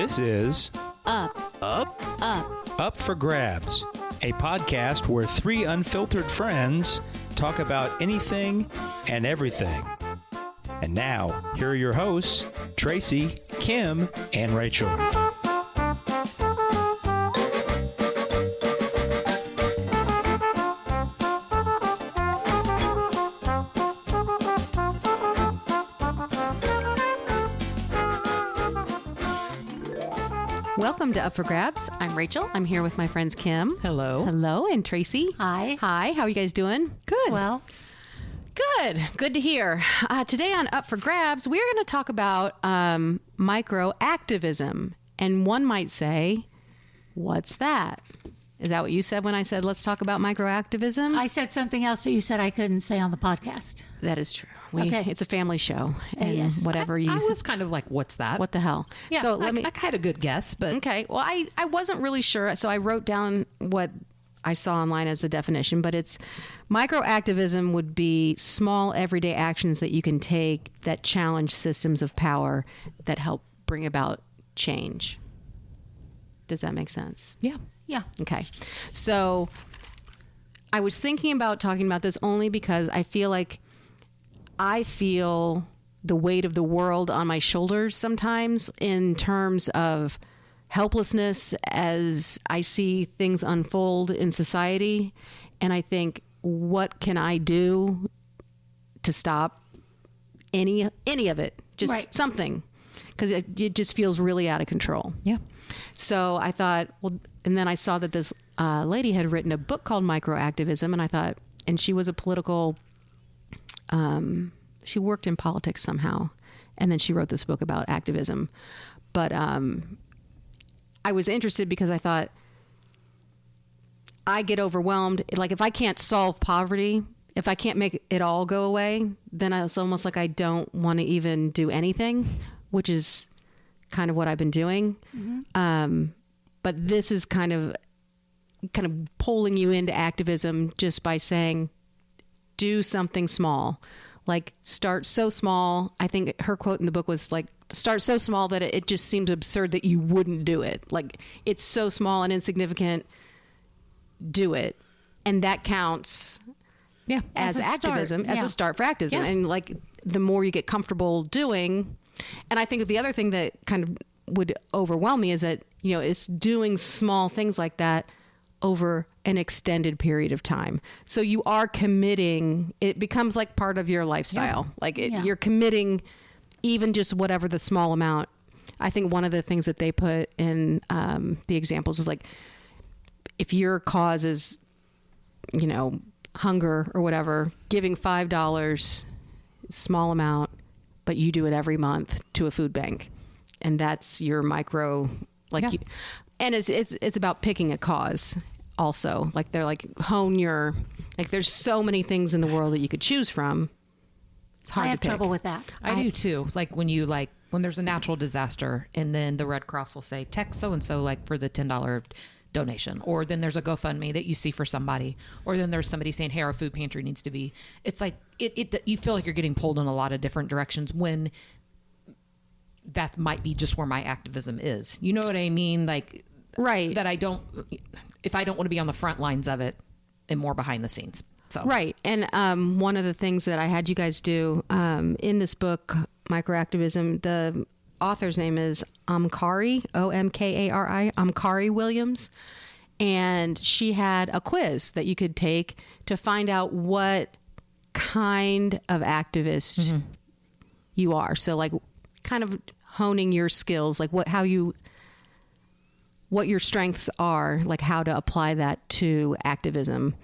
This is Up for Grabs, a podcast where three unfiltered friends talk about anything and everything. And now, here are your hosts, Tracy, Kim, and Rachel. Welcome to Up for Grabs. I'm Rachel. I'm here with my friends Kim. Hello. Hello, and Tracy. Hi. Hi. How are you guys doing? Good. Well, Good to hear. Today on Up for Grabs, we're going to talk about micro activism. And one might say, what's that? Is that what you said when I said, let's talk about micro activism? I said something else that you said I couldn't say on the podcast. That is true. Okay. It's a family show. And Yes. whatever I was kind of like, what's that? What the hell? Yeah, So I had a good guess, but... Okay. Well, I wasn't really sure. So I wrote down what I saw online as a definition, but it's microactivism would be small everyday actions that you can take that challenge systems of power that help bring about change. Does that make sense? Yeah. Yeah. Okay. So I was thinking about talking about this only because I feel the weight of the world on my shoulders sometimes in terms of helplessness as I see things unfold in society. And I think, what can I do to stop any of it? Just Right. something. Because it just feels really out of control. Yeah. So I thought, well, and then I saw that this lady had written a book called Microactivism, and I thought, and she was a political, she worked in politics somehow, and then she wrote this book about activism. But I was interested because I thought, I get overwhelmed. Like, if I can't solve poverty, if I can't make it all go away, then it's almost like I don't want to even do anything, which is kind of what I've been doing. Mm-hmm. But this is kind of pulling you into activism just by saying, do something small. Like, start so small. I think her quote in the book was like, start so small that it just seems absurd that you wouldn't do it. Like, it's so small and insignificant. Do it. And that counts as activism, as a start for activism. Yeah. And like, the more you get comfortable doing. And I think the other thing that kind of would overwhelm me is that, it's doing small things like that over an extended period of time. So you are committing, it becomes like part of your lifestyle. Yeah. Like Yeah. you're committing even just whatever the small amount. I think one of the things that they put in the examples is like, if your cause is, hunger or whatever, giving $5, small amount, but you do it every month to a food bank. And that's your micro, and it's about picking a cause also. Like, they're like, there's so many things in the world that you could choose from. It's hard I have to pick. trouble with that. I do too. Like, when there's a natural disaster and then the Red Cross will say, text so-and-so, for the $10 donation, or then there's a GoFundMe that you see for somebody, or then there's somebody saying, hey, our food pantry needs to be, it's like, you feel like you're getting pulled in a lot of different directions when that might be just where my activism is. You know what I mean? Like, right. That if I don't want to be on the front lines of it, and more behind the scenes. So. Right. And one of the things that I had you guys do in this book, Microactivism, the author's name is Omkari, Omkari, Omkari Williams. And she had a quiz that you could take to find out what kind of activist you are. So, like, kind of honing your skills, like what your strengths are, like how to apply that to activism.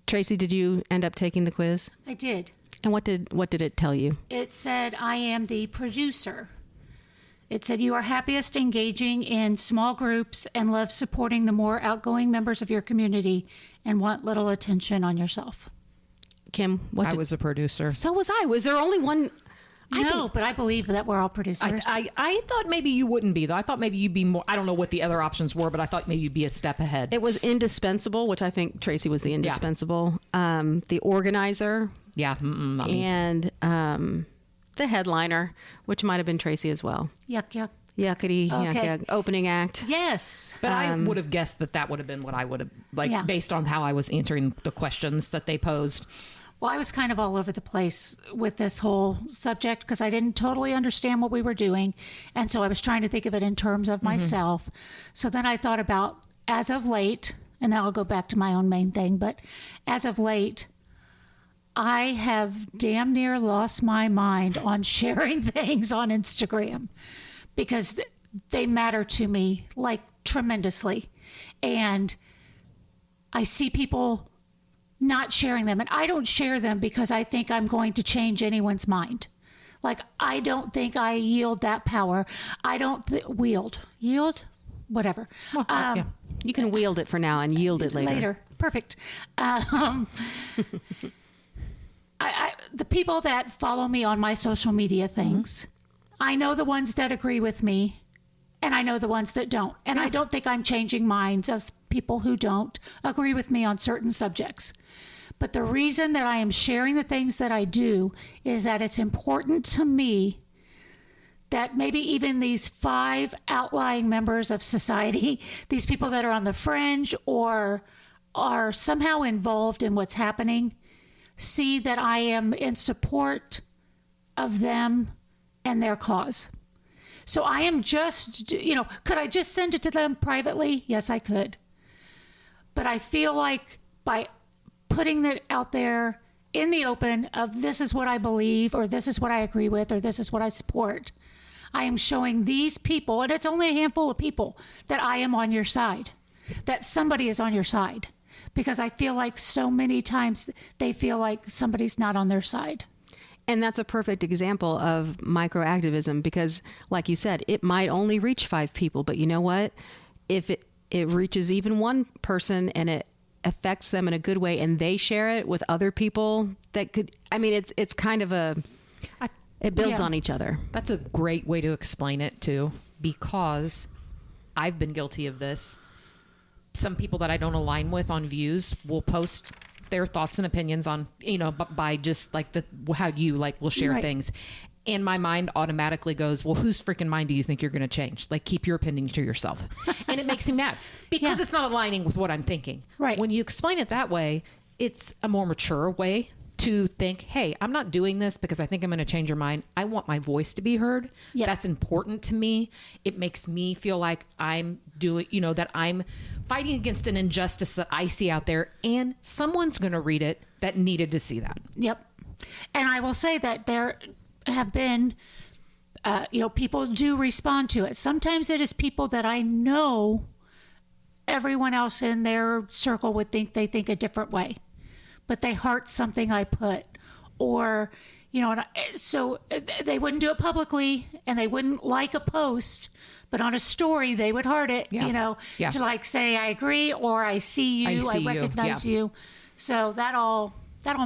Tracy, did you end up taking the quiz? I did. And what did it tell you? It said, I am the producer. It said, you are happiest engaging in small groups and love supporting the more outgoing members of your community and want little attention on yourself. Kim, I was a producer. So was I. Was there only one? But I believe that we're all producers. I thought maybe you wouldn't be, though. I thought maybe you'd be more, I don't know what the other options were, but I thought maybe you'd be a step ahead. It was indispensable, which I think Tracy was the indispensable. Yeah. The organizer. Yeah. And the headliner, which might have been Tracy as well. Yuck, yuck. Yuckity, Okay. yuck, opening act. Yes. But I would have guessed that would have been what I would have, based on how I was answering the questions that they posed. Well, I was kind of all over the place with this whole subject because I didn't totally understand what we were doing. And so I was trying to think of it in terms of myself. So then I thought about, as of late, and now I'll go back to my own main thing, but as of late, I have damn near lost my mind on sharing things on Instagram because they matter to me like tremendously. And I see people not sharing them, and I don't share them because I think I'm going to change anyone's mind. Like, I don't think I yield that power. I don't yield, whatever. Yeah. You can wield it for now and yield it later. Perfect. The people that follow me on my social media things, I know the ones that agree with me, and I know the ones that don't. And I don't think I'm changing minds of people who don't agree with me on certain subjects. But the reason that I am sharing the things that I do is that it's important to me that maybe even these 5 outlying members of society, these people that are on the fringe or are somehow involved in what's happening, see that I am in support of them and their cause. So I am just, could I just send it to them privately? Yes, I could. But I feel like by putting it out there in the open of this is what I believe, or this is what I agree with, or this is what I support, I am showing these people, and it's only a handful of people, that I am on your side, that somebody is on your side. Because I feel like so many times they feel like somebody's not on their side. And that's a perfect example of microactivism because, like you said, it might only reach 5 people. But you know what? If it reaches even one person and it affects them in a good way and they share it with other people, that could, it's kind of it builds on each other. That's a great way to explain it, too, because I've been guilty of this. Some people that I don't align with on views will post their thoughts and opinions on, by just like how you will share things. And my mind automatically goes, well, whose freaking mind do you think you're going to change? Like, keep your opinion to yourself. And it makes me mad because it's not aligning with what I'm thinking. Right. When you explain it that way, it's a more mature way to think, hey, I'm not doing this because I think I'm going to change your mind. I want my voice to be heard. Yeah. That's important to me. It makes me feel like I'm doing, that I'm fighting against an injustice that I see out there, and someone's going to read it that needed to see that. Yep. And I will say that there have been, people do respond to it. Sometimes it is people that I know everyone else in their circle would think they think a different way, but they heart something I put, or, so they wouldn't do it publicly and they wouldn't like a post, but on a story, they would heart it, to say, I agree, or I see you, I recognize you. So that all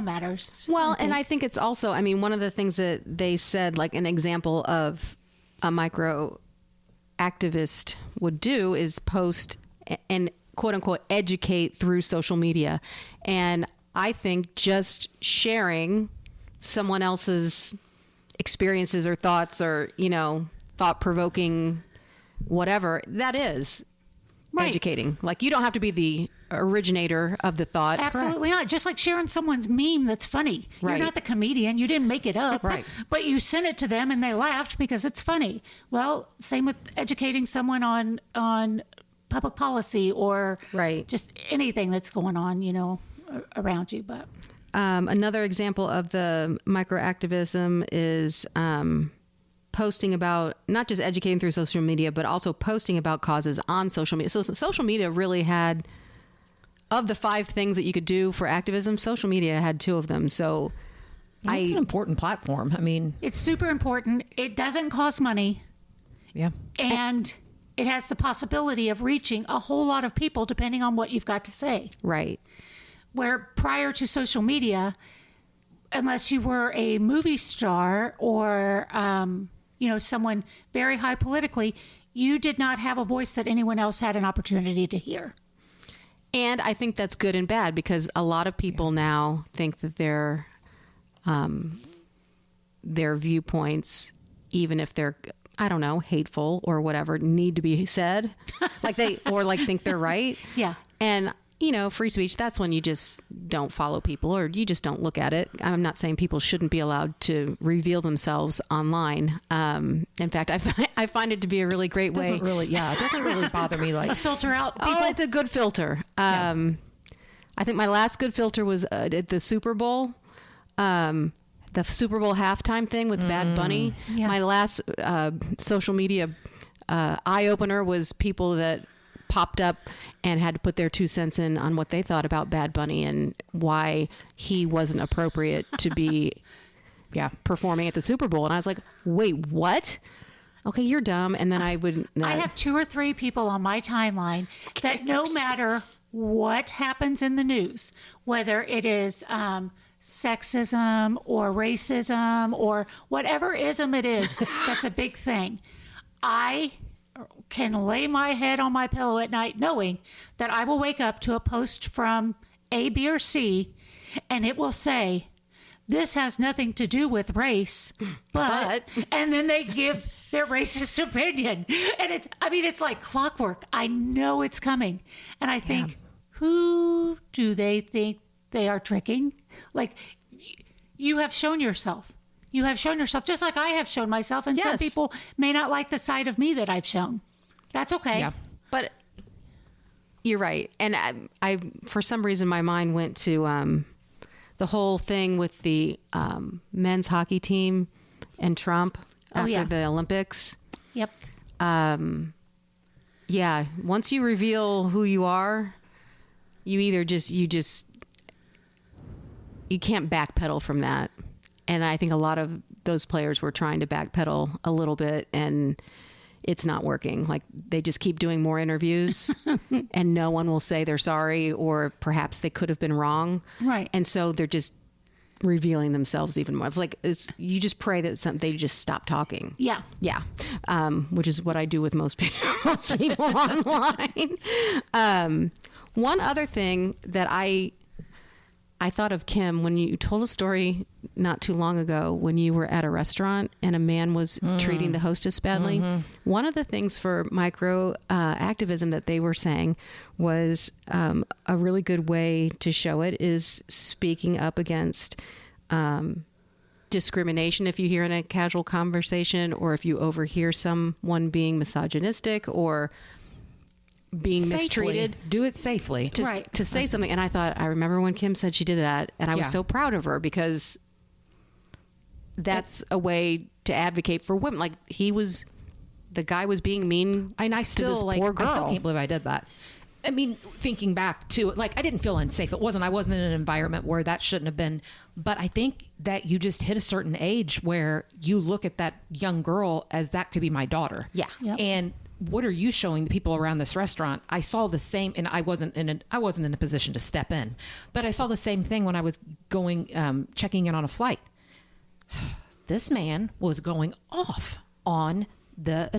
matters. Well, and I think it's also, one of the things that they said, like an example of a micro activist would do is post and quote unquote educate through social media. And I think just sharing someone else's experiences or thoughts or, thought provoking whatever, that is educating. Like, you don't have to be the originator of the thought. Absolutely not. Just like sharing someone's meme that's funny. Right. You're not the comedian. You didn't make it up. Right. But you sent it to them and they laughed because it's funny. Well, same with educating someone on public policy or just anything that's going on, around you. But another example of the microactivism is posting about, not just educating through social media, but also posting about causes on social media. So social media really had, of the 5 things that you could do for activism, social media had 2 of them. So it's an important platform. It's super important. It doesn't cost money. Yeah. And it has the possibility of reaching a whole lot of people depending on what you've got to say. Right. Where prior to social media, unless you were a movie star or, someone very high politically, you did not have a voice that anyone else had an opportunity to hear. And I think that's good and bad because a lot of people now think that their viewpoints, even if they're I don't know, hateful or whatever need to be said, like think they're right. Yeah. And, you know, free speech, that's when you just don't follow people or you just don't look at it. I'm not saying people shouldn't be allowed to reveal themselves online. In fact, I find it to be a really great way. It doesn't really bother me. Like, Filter out people. Oh, it's a good filter. I think my last good filter was at the Super Bowl. The Super Bowl halftime thing with Bad Bunny. Yeah. My last social media eye-opener was people that popped up and had to put their 2 cents in on what they thought about Bad Bunny and why he wasn't appropriate to be performing at the Super Bowl. And I was like, wait, what? Okay, you're dumb. And then I have 2 or 3 people on my timeline that no matter what happens in the news, whether it is sexism or racism or whatever ism it is, that's a big thing. I can lay my head on my pillow at night knowing that I will wake up to a post from A, B, or C, and it will say, this has nothing to do with race, but and then they give their racist opinion. And it's like clockwork. I know it's coming. And I think, who do they think they are tricking? Like, you have shown yourself. You have shown yourself just like I have shown myself. And some people may not like the side of me that I've shown. That's okay. Yeah. But you're right. And I for some reason, my mind went to the whole thing with the men's hockey team and Trump after the Olympics. Yep. Yeah. Once you reveal who you are, you either you can't backpedal from that. And I think a lot of those players were trying to backpedal a little bit and it's not working. Like they just keep doing more interviews and no one will say they're sorry or perhaps they could have been wrong. Right. And so they're just revealing themselves even more. It's like, you just pray that they just stop talking. Yeah. Yeah. Which is what I do with most people online. One other thing that I thought of, Kim, when you told a story not too long ago when you were at a restaurant and a man was treating the hostess badly. Mm-hmm. One of the things for micro activism that they were saying was a really good way to show it is speaking up against discrimination if you hear in a casual conversation or if you overhear someone being misogynistic or being mistreated. Do it safely. To say something. And I remember when Kim said she did that and I was so proud of her because that's a way to advocate for women. Like the guy was being mean and I to this poor girl. I still can't believe I did that. I mean, thinking back to like, I didn't feel unsafe. I wasn't in an environment where that shouldn't have been, but I think that you just hit a certain age where you look at that young girl as that could be my daughter. Yeah. Yep. And what are you showing the people around this restaurant? I saw the same, and I wasn't in a position to step in, but I saw the same thing when I was going, checking in on a flight. This man was going off on the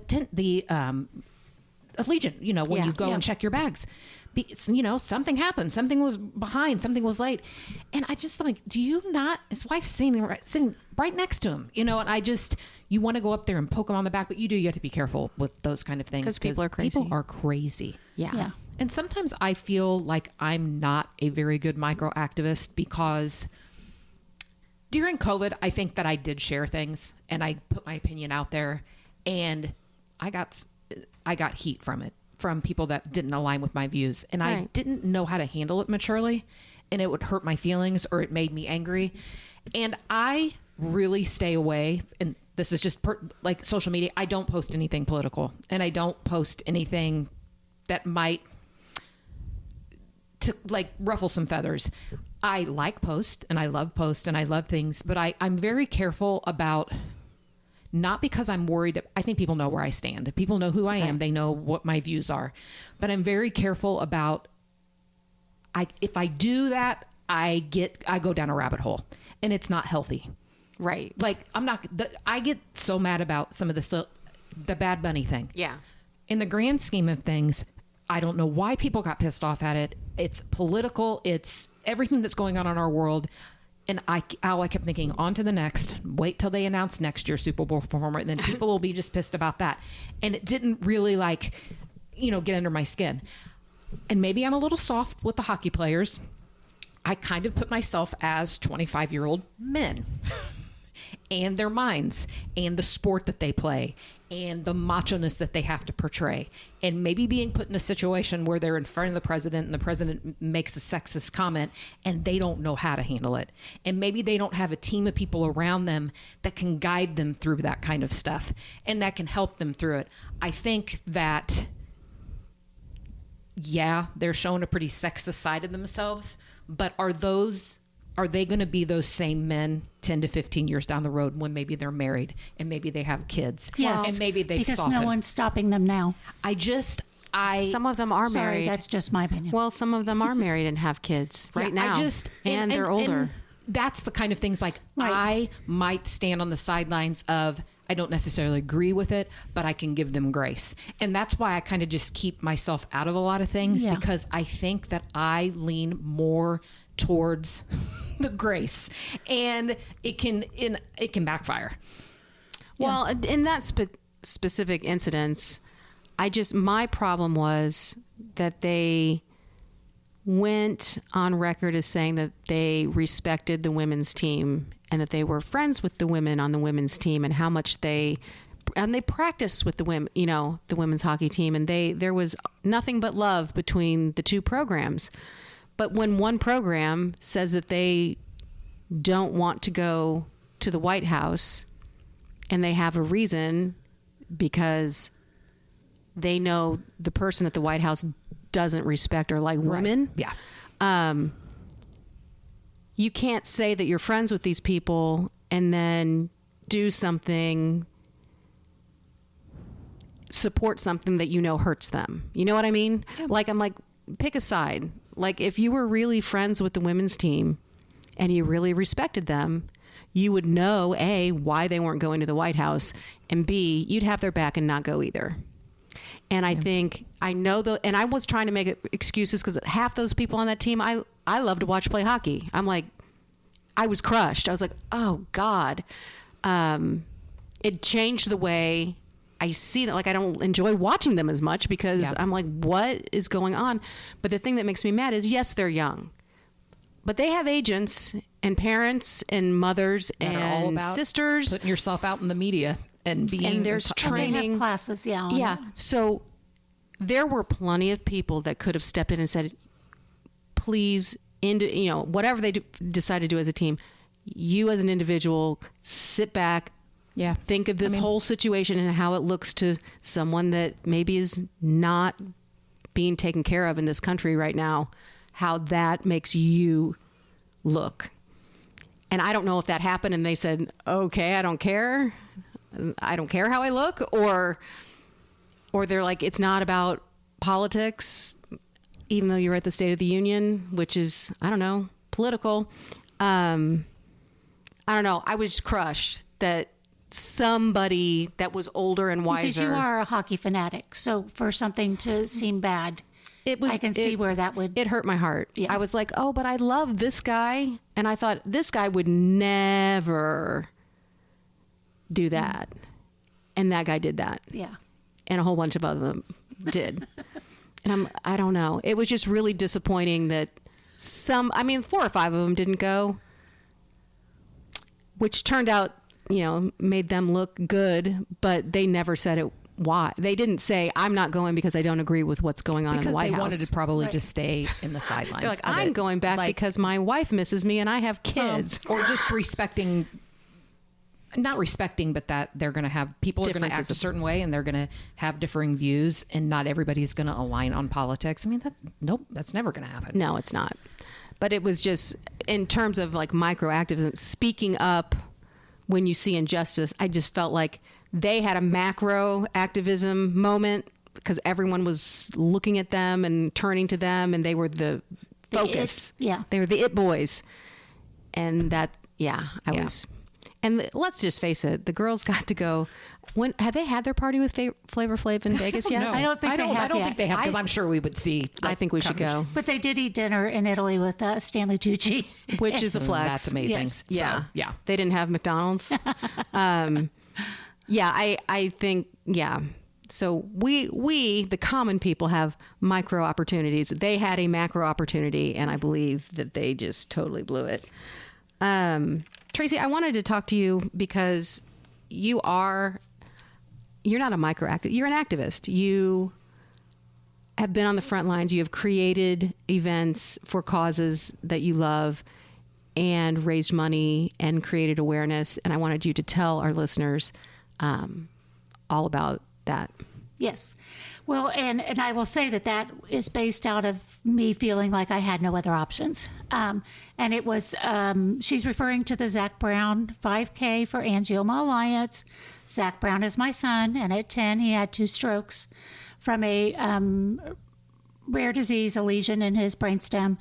Allegiant, when you go and check your bags. Something happened. Something was behind. Something was late. And I just like, do you not, his wife's sitting right next to him, and you want to go up there and poke him on the back, but you have to be careful with those kind of things. Because people are crazy. People are crazy. Yeah. And sometimes I feel like I'm not a very good micro activist because during COVID, I think that I did share things and I put my opinion out there and I got heat from it, from people that didn't align with my views. And I didn't know how to handle it maturely and it would hurt my feelings or it made me angry. And I really stay away. And this is just like social media. I don't post anything political and I don't post anything that might to like ruffle some feathers. I like post and I love post and I love things, but I'm very careful about, not because I'm worried. I think people know where I stand. People know who I am. They know what my views are, but I'm very careful about, if I do that, I go down a rabbit hole and it's not healthy. Right. Like I get so mad about some of the Bad Bunny thing. Yeah. In the grand scheme of things, I don't know why people got pissed off at it. It's political. It's everything that's going on in our world. And I kept thinking, on to the next, wait till they announce next year's Super Bowl performer, and then people will be just pissed about that. And it didn't really get under my skin. And maybe I'm a little soft with the hockey players. I kind of put myself as 25-year-old men and their minds and the sport that they play and the macho-ness that they have to portray, and maybe being put in a situation where they're in front of the president and the president makes a sexist comment and they don't know how to handle it. And maybe they don't have a team of people around them that can guide them through that kind of stuff and that can help them through it. I think that, yeah, they're showing a pretty sexist side of themselves, but are they going to be those same men 10 to 15 years down the road when maybe they're married and maybe they have kids? Yes. And maybe they've because softened. no one's stopping them now. Some of them are Sorry, married. that's just my opinion. Well, some of them are married and have kids right now. And they're older. And that's the kind of things Right. I might stand on the sidelines of, I don't necessarily agree with it, but I can give them grace. And that's why I kind of just keep myself out of a lot of things, because I think that I lean more towards the grace, and it can backfire. Well, in that specific incidents, my problem was that they went on record as saying that they respected the women's team and that they were friends with the women on the women's team and how much they practiced with the women, the women's hockey team, and there was nothing but love between the two programs. But when one program says that they don't want to go to the White House and they have a reason because they know the person at the White House doesn't respect or like women. Yeah. You can't say that you're friends with these people and then do something, support something that hurts them. You know what I mean? Yeah. I'm like, pick a side. Like, if you were really friends with the women's team and you really respected them, you would know, A, why they weren't going to the White House, and B, you'd have their back and not go either. And I think, and I was trying to make excuses because half those people on that team, I love to watch play hockey. I'm like, I was crushed. I was like, oh God. It changed the way I see that. Like, I don't enjoy watching them as much because I'm like, what is going on? But the thing that makes me mad is, yes, they're young, but they have agents and parents and mothers that and are all about sisters. Putting yourself out in the media and being. And there's They training have classes, Yeah. So there were plenty of people that could have stepped in and said, please, whatever they decide to do as a team, you as an individual, sit back. Yeah. Think of this whole situation and how it looks to someone that maybe is not being taken care of in this country right now, how that makes you look. And I don't know if that happened and they said, okay, I don't care. I don't care how I look, or they're like, it's not about politics, even though you're at the State of the Union, which is, I don't know, political. I don't know. I was crushed that somebody that was older and wiser. Because you are a hockey fanatic, so for something to seem bad, I can see where that would. It hurt my heart. Yeah. I was like, oh, but I love this guy, and I thought this guy would never do that, and that guy did that. Yeah. And a whole bunch of other them did. And I don't know. It was just really disappointing that 4 or 5 of them didn't go, which turned out, made them look good, but they never said it. Why? They didn't say, I'm not going because I don't agree with what's going on in the White House. Because they wanted to probably just stay in the sidelines. They're like, I'm going back because my wife misses me and I have kids. Or just respecting, not respecting, but that they're going to have, people are going to act a certain way and they're going to have differing views and not everybody's going to align on politics. That's never going to happen. No, it's not. But it was just, in terms of like micro activism, speaking up when you see injustice, I just felt like they had a macro activism moment because everyone was looking at them and turning to them, and they were the focus. Yeah. They were the it boys. And that, I was And let's just face it, the girls got to go. When have they had their party with Flavor Flav in Vegas yet? No, I don't think they have I don't yet. think they have, because I'm sure we would see. I think we should go, But they did eat dinner in Italy with Stanley Tucci. which is a flex. That's amazing. Yes. Yeah. So, yeah. They didn't have McDonald's. Yeah, I think, yeah. So we, the common people, have micro opportunities. They had a macro opportunity, and I believe that they just totally blew it. Tracy, I wanted to talk to you because you're not a micro activist. You're an activist. You have been on the front lines. You have created events for causes that you love and raised money and created awareness. And I wanted you to tell our listeners all about that. Yes. Well, and I will say that is based out of me feeling like I had no other options. And it was, she's referring to the Zach Brown 5K for Angioma Alliance. Zach Brown is my son, and at 10, he had 2 strokes from a rare disease, a lesion in his brainstem.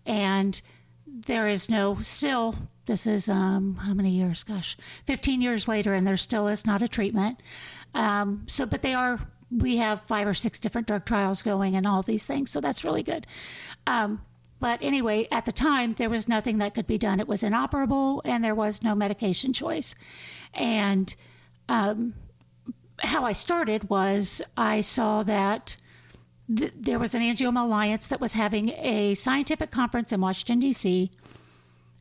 And there is this is how many years? Gosh, 15 years later, and there still is not a treatment. But we have 5 or 6 different drug trials going and all these things. So that's really good. But anyway, at the time, there was nothing that could be done. It was inoperable, and there was no medication choice. And how I started was I saw that there was an Angioma Alliance that was having a scientific conference in Washington, D.C.,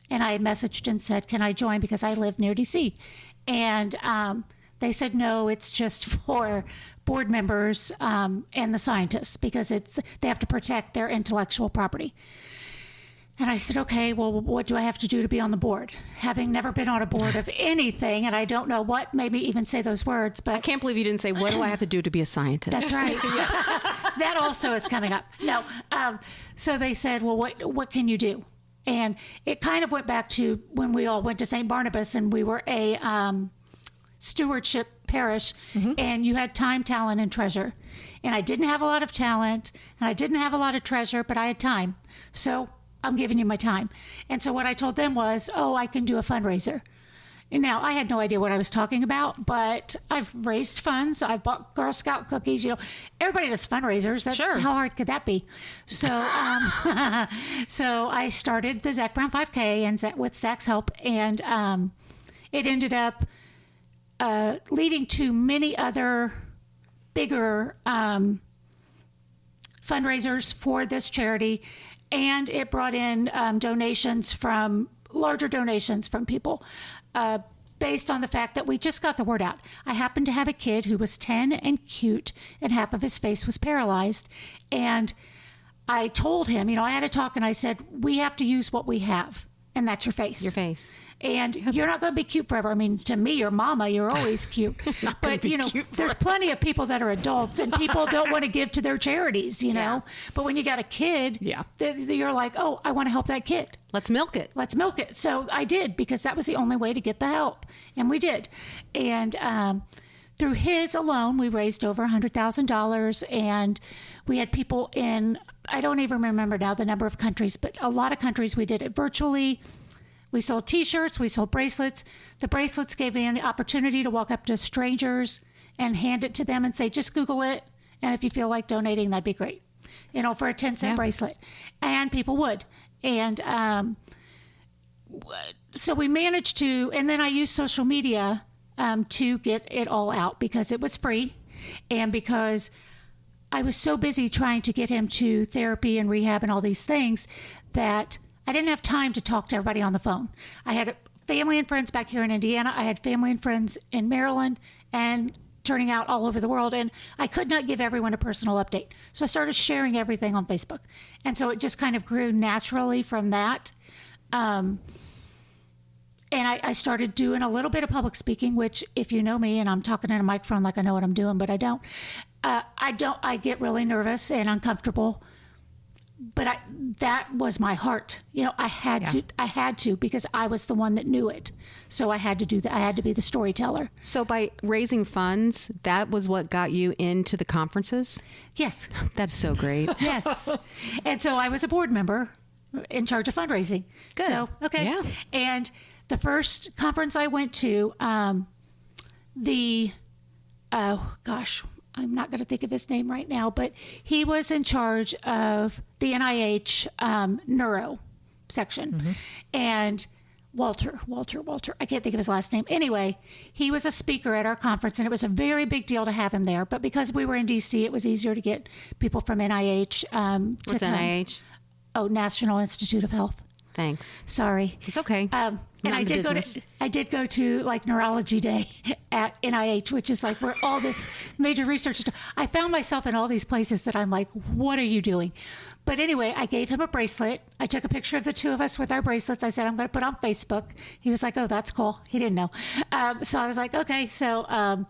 and I messaged and said, can I join, because I live near D.C.? And they said, no, it's just for board members and the scientists, because they have to protect their intellectual property. And I said, okay, well, what do I have to do to be on the board? Having never been on a board of anything, and I don't know what made me even say those words, but... I can't believe you didn't say, what do I have to do to be a scientist? That's right, yes. That also is coming up. No. So they said, well, what can you do? And it kind of went back to when we all went to St. Barnabas, and we were a stewardship parish, and you had time, talent, and treasure. And I didn't have a lot of talent, and I didn't have a lot of treasure, but I had time. So I'm giving you my time. And so what I told them was, I can do a fundraiser. And now, I had no idea what I was talking about, but I've raised funds. I've bought Girl Scout cookies. Everybody does fundraisers. That's Sure. How hard could that be? So, so I started the Zach Brown 5K and with Zach's help, and it ended up leading to many other bigger fundraisers for this charity. And it brought in larger donations from people based on the fact that we just got the word out. I happened to have a kid who was 10 and cute, and half of his face was paralyzed. And I told him, I had a talk, and I said, we have to use what we have, and that's your face. Your face. And you're not going to be cute forever. I mean, to me, your mama, you're always cute. But, there's plenty of people that are adults, and people don't want to give to their charities, know. But when you got a kid, you're like, I want to help that kid. Let's milk it. Let's milk it. So I did, because that was the only way to get the help. And we did. And through his alone, we raised over $100,000. And we had people in, I don't even remember now the number of countries, but a lot of countries. We did it virtually. We sold T-shirts. We sold bracelets. The bracelets gave me an opportunity to walk up to strangers and hand it to them and say, just Google it. And if you feel like donating, that'd be great. For a 10-cent bracelet. And people would. And so we managed to, and then I used social media to get it all out, because it was free. And because I was so busy trying to get him to therapy and rehab and all these things that I didn't have time to talk to everybody on the phone. I had family and friends back here in Indiana. I had family and friends in Maryland and turning out all over the world. And I could not give everyone a personal update. So I started sharing everything on Facebook. And so it just kind of grew naturally from that. And I started doing a little bit of public speaking, which, if you know me, and I'm talking in a microphone like I know what I'm doing, but I don't. I get really nervous and uncomfortable. But that was my heart. I had to, because I was the one that knew it. So I had to do that. I had to be the storyteller. So by raising funds, that was what got you into the conferences? Yes. That's so great. Yes. And so I was a board member in charge of fundraising. Good. So, okay. Yeah. And the first conference I went to, I'm not going to think of his name right now, but he was in charge of the NIH neuro section. And Walter, I can't think of his last name. Anyway, he was a speaker at our conference, and it was a very big deal to have him there. But because we were in D.C., it was easier to get people from NIH What's NIH? Oh, National Institute of Health. Thanks. Sorry. It's okay. And I did go to like Neurology Day at NIH, which is like where all this major research is done. I found myself in all these places that I'm like, what are you doing? But anyway, I gave him a bracelet. I took a picture of the two of us with our bracelets. I said, I'm going to put on Facebook. He was like, oh, that's cool. He didn't know. So I was like, okay. So I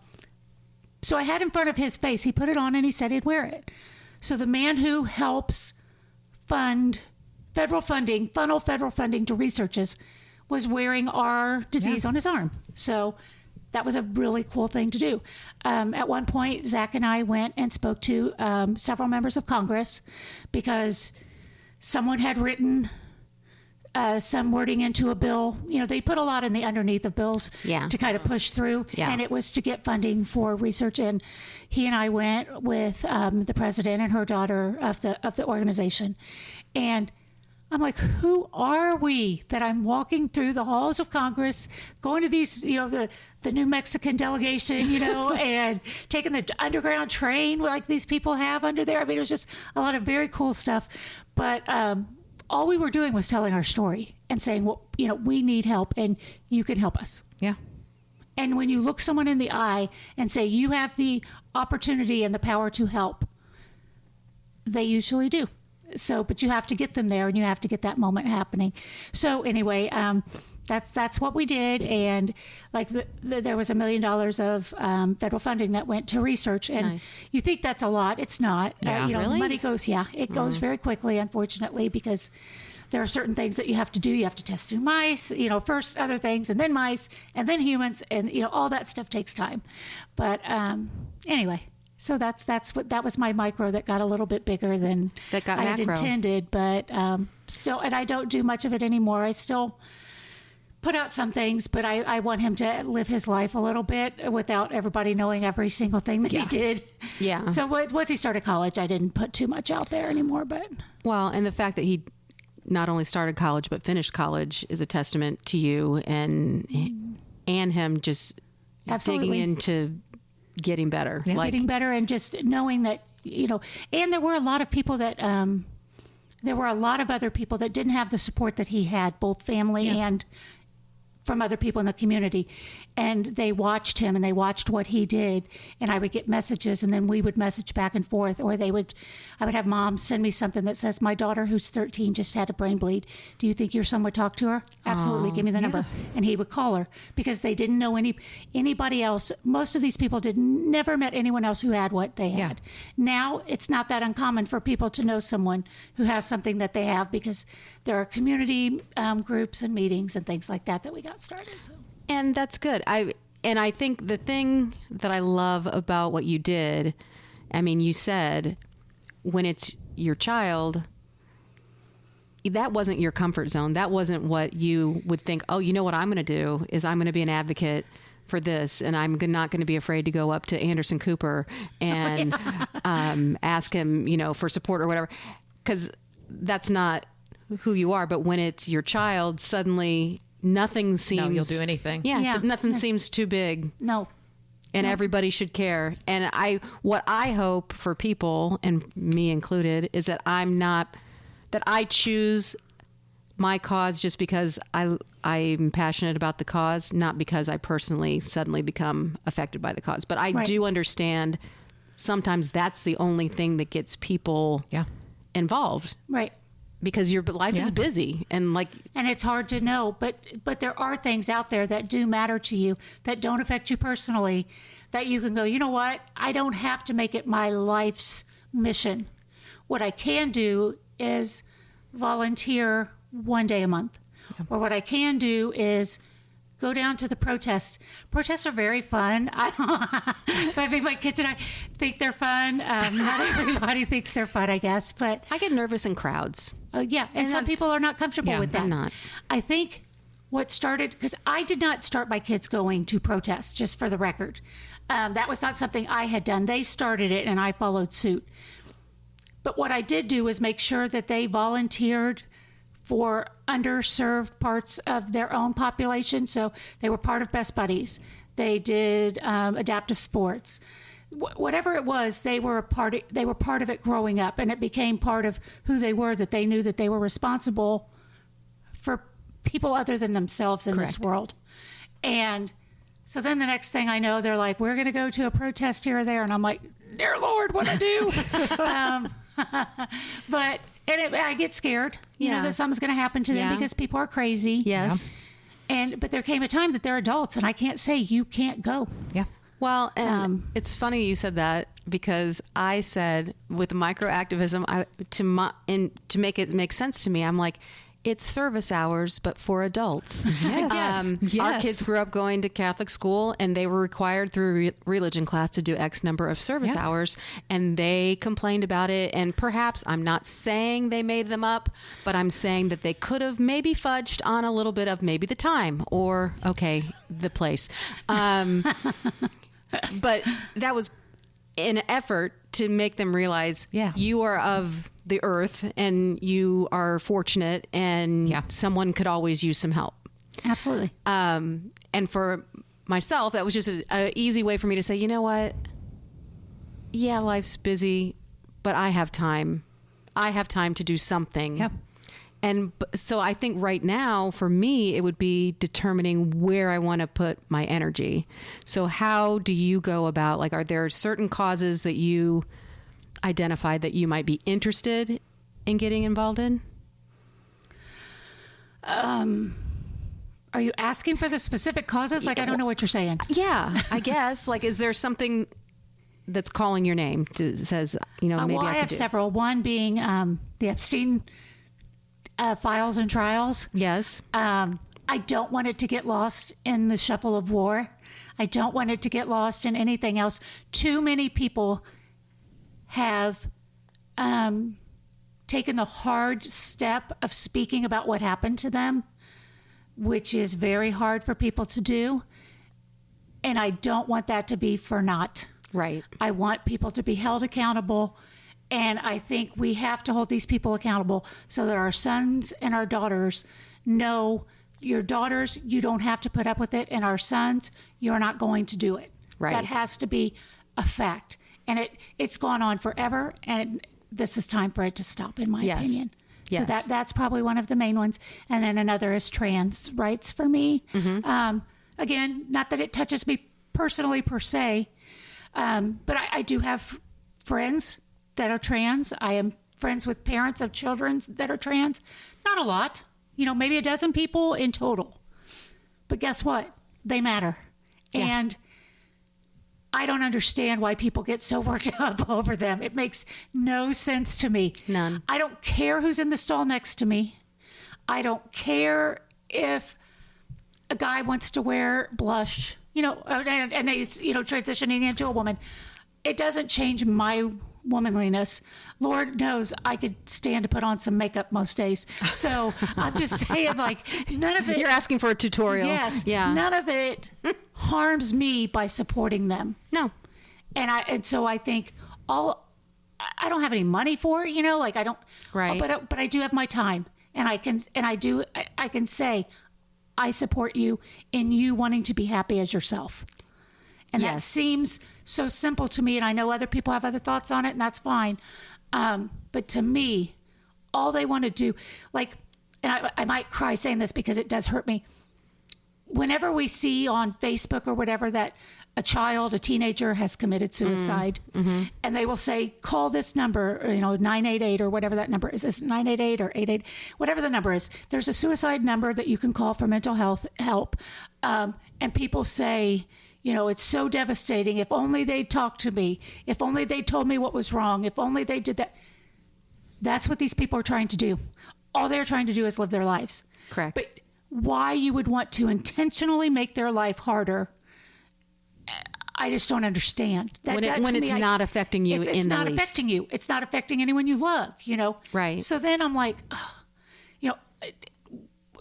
had in front of his face, he put it on and he said he'd wear it. So the man who helps funnel federal funding to researchers was wearing our disease on his arm. So that was a really cool thing to do. At one point, Zach and I went and spoke to several members of Congress because someone had written some wording into a bill. You know, they put a lot in the underneath of bills to kind of push through, and it was to get funding for research. And he and I went with the president and her daughter of the organization, and I'm like, who are we that I'm walking through the halls of Congress, going to these, you know, the New Mexican delegation, you know, and taking the underground train like these people have under there. I mean, it was just a lot of very cool stuff. But all we were doing was telling our story and saying, well, you know, we need help and you can help us. Yeah. And when you look someone in the eye and say, you have the opportunity and the power to help, they usually do. So, but you have to get them there and you have to get that moment happening. So anyway, that's what we did. And like there was $1 million of federal funding that went to research. And you think that's a lot. It's not. Yeah. You know, Really? money goes, it goes very quickly, unfortunately, because there are certain things that you have to do. You have to test through mice, you know, first other things and then mice and then humans. And, you know, all that stuff takes time. But anyway. So that was my micro that got a little bit bigger than I had intended, but still, and I don't do much of it anymore. I still put out some things, but I want him to live his life a little bit without everybody knowing every single thing that he did. Yeah. So once he started college, I didn't put too much out there anymore, but. Well, and the fact that he not only started college, but finished college is a testament to you and him just digging into getting better, getting better, and just knowing that, you know, and there were a lot of people that there were a lot of other people that didn't have the support that he had, both family and from other people in the community, and they watched him and they watched what he did, and I would get messages and then we would message back and forth, or I would have mom send me something that says, my daughter who's 13 just had a brain bleed. Do you think your son would talk to her? Absolutely. Give me the number. And he would call her because they didn't know anybody else. Most of these people never met anyone else who had what they had. Now it's not that uncommon for people to know someone who has something that they have because there are community groups and meetings and things like that we got started. So. And that's good. I think the thing that I love about what you did, I mean, you said when it's your child, that wasn't your comfort zone. That wasn't what you would think, oh, you know what I'm going to do is I'm going to be an advocate for this, and I'm not going to be afraid to go up to Anderson Cooper and ask him, you know, for support or whatever, because that's not who you are. But when it's your child, suddenly nothing seems... No, you'll do anything. Nothing semes too big. No. And everybody should care. And what I hope for people, and me included, is that I choose my cause just because I'm passionate about the cause, not because I personally suddenly become affected by the cause. But I do understand sometimes that's the only thing that gets people involved. Right. Because your life is busy and it's hard to know, but there are things out there that do matter to you that don't affect you personally, that you can go, you know what? I don't have to make it my life's mission. What I can do is volunteer 1 day a month, or what I can do is go down to the protest. Protests are very fun. I think my kids and I think they're fun. Not everybody thinks they're fun, I guess, but I get nervous in crowds. and some people are not comfortable with that. I'm not. I think what started, because I did not start my kids going to protest, just for the record. That was not something I had done. They started it and I followed suit. But what I did do was make sure that they volunteered for underserved parts of their own population. So they were part of Best Buddies. They did adaptive sports. Whatever it was, they were part of it growing up, and it became part of who they were, that they knew that they were responsible for people other than themselves in this world. And so then the next thing I know, they're like, we're going to go to a protest here or there. And I'm like, dear Lord, what do I do? But I get scared, you know, that something's going to happen to them because people are crazy. Yes. But there came a time that they're adults, and I can't say you can't go. Yeah. Well, and it's funny you said that, because I said with microactivism, to make it make sense to me, I'm like, it's service hours, but for adults. Yes. Our kids grew up going to Catholic school, and they were required through religion class to do X number of service hours, and they complained about it. And perhaps, I'm not saying they made them up, but I'm saying that they could have maybe fudged on a little bit of maybe the time or, the place. But that was an effort to make them realize you are of the earth and you are fortunate, and someone could always use some help. Absolutely. And for myself, that was just an easy way for me to say, you know what? Yeah, life's busy, but I have time. I have time to do something. Yep. And so I think right now, for me, it would be determining where I want to put my energy. So how do you go about, like, are there certain causes that you identified that you might be interested in getting involved in? Are you asking for the specific causes? Like, I don't know what you're saying. Yeah, I guess. Like, is there something that's calling your name says, you know, maybe I have several. One being the Epstein files and trials. Yes. I don't want it to get lost in the shuffle of war. I don't want it to get lost in anything else. Too many people have taken the hard step of speaking about what happened to them, which is very hard for people to do. And I don't want that to be for naught. Right. I want people to be held accountable. And I think we have to hold these people accountable so that our sons and our daughters know, your daughters, you don't have to put up with it. And our sons, you're not going to do it. Right. That has to be a fact. And it's gone on forever. And this is time for it to stop, in my opinion. Yes. So that's probably one of the main ones. And then another is trans rights for me. Mm-hmm. Again, not that it touches me personally per se, but I do have friends that are trans. I am friends with parents of children that are trans. Not a lot, you know, maybe a dozen people in total. But guess what? They matter. Yeah. And I don't understand why people get so worked up over them. It makes no sense to me. None. I don't care who's in the stall next to me. I don't care if a guy wants to wear blush, you know, and he's, you know, transitioning into a woman. It doesn't change my womanliness. Lord knows I could stand to put on some makeup most days. So I'm just saying, like, none of it. You're asking for a tutorial. Yes. Yeah. None of it harms me by supporting them. No. And so I think I don't have any money for it, you know, like I don't. Right. But I do have my time, and I can say I support you in you wanting to be happy as yourself. And that seems so simple to me, and I know other people have other thoughts on it, and that's fine. But to me, all they want to do, like, and I might cry saying this because it does hurt me. Whenever we see on Facebook or whatever that a teenager has committed suicide, and they will say, call this number, or, you know, 988 or whatever that number is. Is it 988 or 88? Whatever the number is. There's a suicide number that you can call for mental health help. And people say, you know, it's so devastating. If only they'd talked to me. If only they told me what was wrong. If only they did that. That's what these people are trying to do. All they're trying to do is live their lives. Correct. But why you would want to intentionally make their life harder, I just don't understand. When it's not affecting you in the least. It's not affecting you. It's not affecting anyone you love, you know? Right. So then I'm like, you know,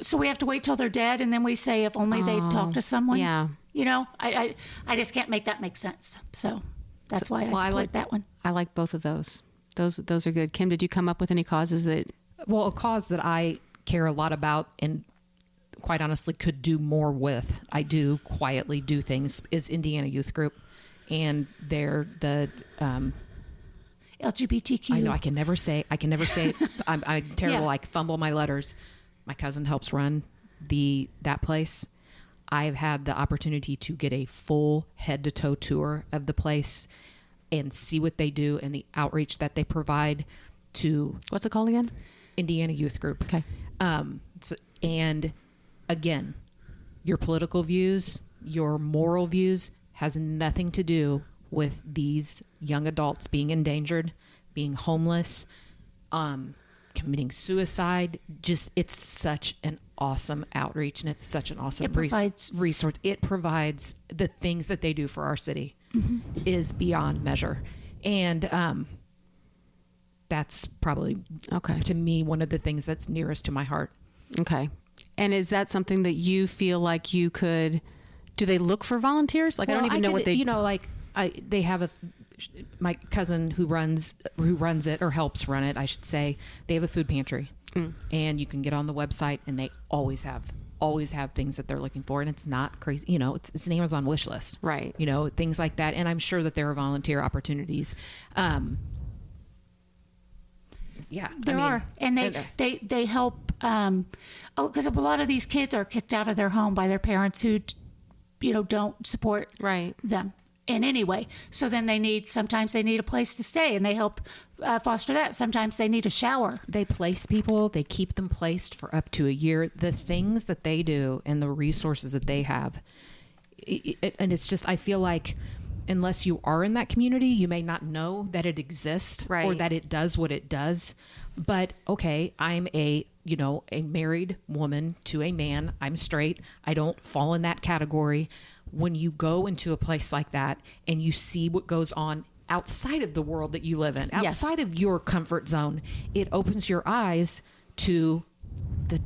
so we have to wait till they're dead, and then we say if only they'd talk to someone. Yeah. You know, I just can't make that make sense. So that's why I split that one. I like both of those. Those are good. Kim, did you come up with any causes that? Well, a cause that I care a lot about and quite honestly could do more with, I do quietly do things, is Indiana Youth Group. And they're the LGBTQ. I know I can never say I'm terrible. Yeah. I fumble my letters. My cousin helps run that place. I've had the opportunity to get a full head to toe tour of the place and see what they do and the outreach that they provide to What's it called again? Indiana Youth Group. Okay. And again, your political views, your moral views has nothing to do with these young adults being endangered, being homeless, committing suicide. Just, it's such an awesome outreach, and it's such an awesome resource. It provides the things that they do for our city is beyond measure. And that's probably, to me, one of the things that's nearest to my heart. Okay. And is that something that you feel like you could, do they look for volunteers? Like, well, I don't even know what they, you know, like they have my cousin who runs it, or helps run it, I should say. They have a food pantry, and you can get on the website, and they always have things that they're looking for. And it's not crazy. You know, it's an Amazon wish list, right? You know, things like that. And I'm sure that there are volunteer opportunities. Yeah, there are, and they help. Because a lot of these kids are kicked out of their home by their parents who, you know, don't support them in any way. So then sometimes they need a place to stay, and they help foster that. Sometimes they need a shower. They place people. They keep them placed for up to a year. The things that they do and the resources that they have, and it's just, I feel like, unless you are in that community, you may not know that it exists or that it does what it does. But okay, I'm a married woman to a man. I'm straight. I don't fall in that category. When you go into a place like that and you see what goes on outside of the world that you live in, outside of your comfort zone, it opens your eyes to the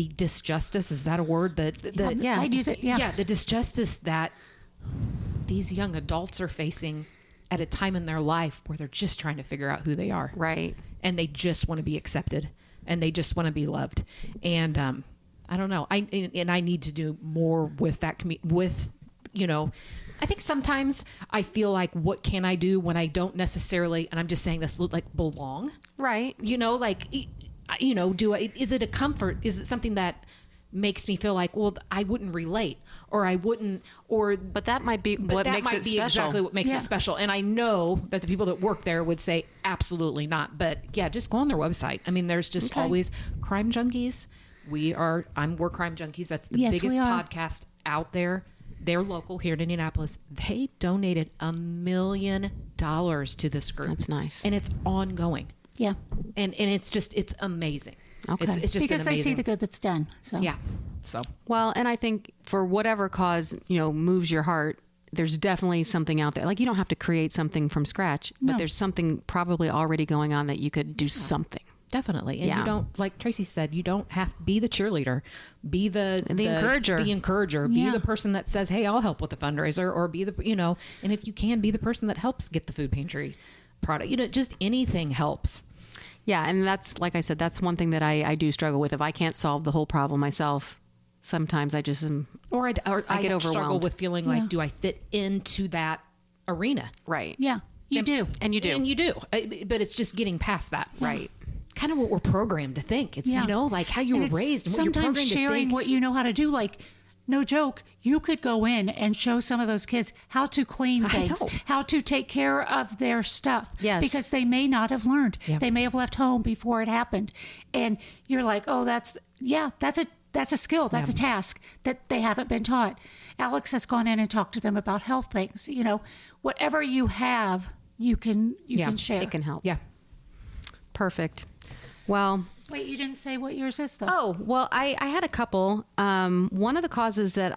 disjustice. Is that a word? I'd use it. Yeah, the disjustice that these young adults are facing at a time in their life where they're just trying to figure out who they are. Right. And they just want to be accepted, and they just want to be loved. And I don't know. I need to do more with that I think sometimes I feel like, what can I do when I don't necessarily, and I'm just saying this, like, belong? Right. You know, like, you know, is it a comfort? Is it something that makes me feel like, well, I wouldn't relate, or I wouldn't, but that might be what makes it special. Exactly what makes it special. And I know that the people that work there would say absolutely not. But yeah, just go on their website. I mean, there's just always Crime Junkies. We're Crime Junkies. That's the biggest podcast out there. They're local here in Indianapolis. They donated $1 million to this group. That's nice. And it's ongoing. Yeah. And it's amazing. Okay. It's just because they see the good that's done. So yeah. So well, and I think for whatever cause, you know, moves your heart, there's definitely something out there. Like, you don't have to create something from scratch, but there's something probably already going on that you could do something. Definitely. And you don't, like Tracy said, you don't have to be the cheerleader, be the encourager, be the person that says, hey, I'll help with the fundraiser, or be the, you know, and if you can, be the person that helps get the food pantry product, you know, just anything helps. Yeah. And that's, like I said, that's one thing that I do struggle with. If I can't solve the whole problem myself, sometimes I just am, or I get overwhelmed. Struggle with feeling like, do I fit into that arena? Right. Yeah, you do. And you do. But it's just getting past that. Right. Kind of what we're programmed to think. It's, you know, like how you were raised. And sometimes what you're programmed sharing to think. what you know how to do, like, no joke, you could go in and show some of those kids how to clean things, how to take care of their stuff. Yes. Because they may not have learned. Yeah. They may have left home before it happened. And you're like, oh, that's a skill. That's a task that they haven't been taught. Alex has gone in and talked to them about health things. You know, whatever you have, you can share. It can help. Yeah. Perfect. Well, wait, you didn't say what yours is, though. Oh, well, I had a couple. One of the causes that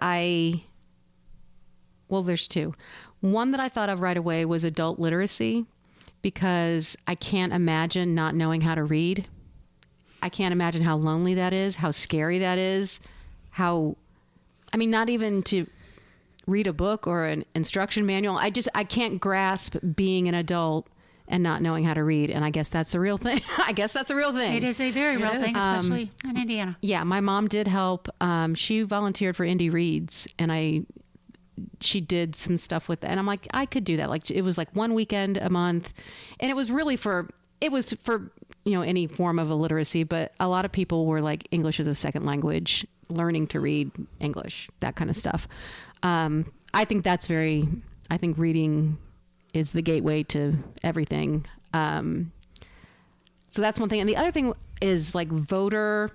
there's two. One that I thought of right away was adult literacy, because I can't imagine not knowing how to read. I can't imagine how lonely that is, how scary that is, not even to read a book or an instruction manual. I can't grasp being an adult and not knowing how to read. And I guess that's a real thing. It is a very real thing, especially in Indiana. Yeah. My mom did help. She volunteered for Indy Reads, and she did some stuff with that. And I'm like, I could do that. Like, it was like one weekend a month, and it was for any form of illiteracy, but a lot of people were like English as a second language, learning to read English, that kind of stuff. I think reading is the gateway to everything. So that's one thing. And the other thing is like I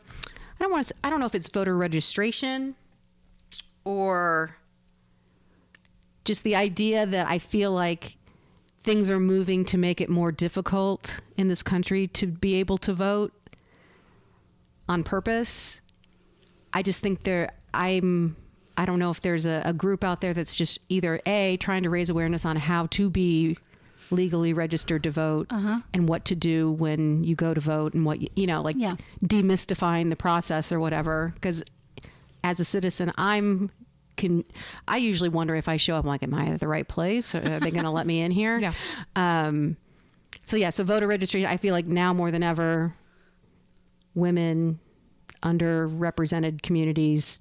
don't know if it's voter registration or just the idea that I feel like things are moving to make it more difficult in this country to be able to vote on purpose. I just think I don't know if there's a group out there that's just either trying to raise awareness on how to be legally registered to vote and what to do when you go to vote and what, demystifying the process or whatever. Because as a citizen, I usually wonder if I show up, like, am I at the right place? Or are they going to let me in here? Yeah. So voter registration, I feel like now more than ever, women, underrepresented communities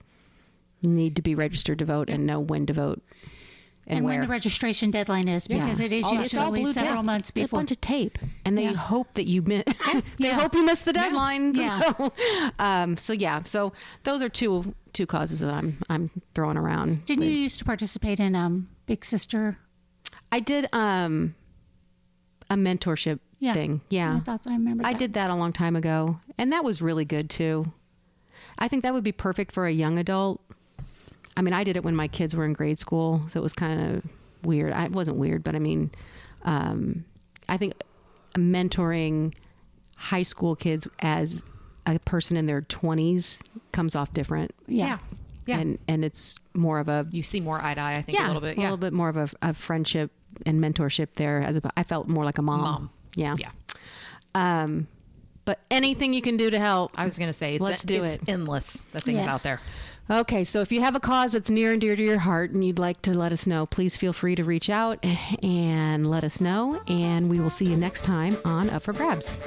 need to be registered to vote and know when to vote and where. When the registration deadline is, because it is usually several months before. It's a bunch of tape, and they hope that you miss. They hope you miss the deadline. Yeah. So those are two causes that I'm throwing around. Didn't you used to participate in Big Sister? I did a mentorship thing. Yeah, I remember. I did that a long time ago, and that was really good too. I think that would be perfect for a young adult. I mean, I did it when my kids were in grade school, so it was kind of weird. It wasn't weird, but I mean, I think mentoring high school kids as a person in their 20s comes off different. Yeah. And it's more of you see more eye to eye, I think, a little bit. A little bit more of a friendship and mentorship there. I felt more like a mom. Yeah. But anything you can do to help. I was going to say, it's endless, the things out there. Okay, so if you have a cause that's near and dear to your heart and you'd like to let us know, please feel free to reach out and let us know. And we will see you next time on Up for Grabs.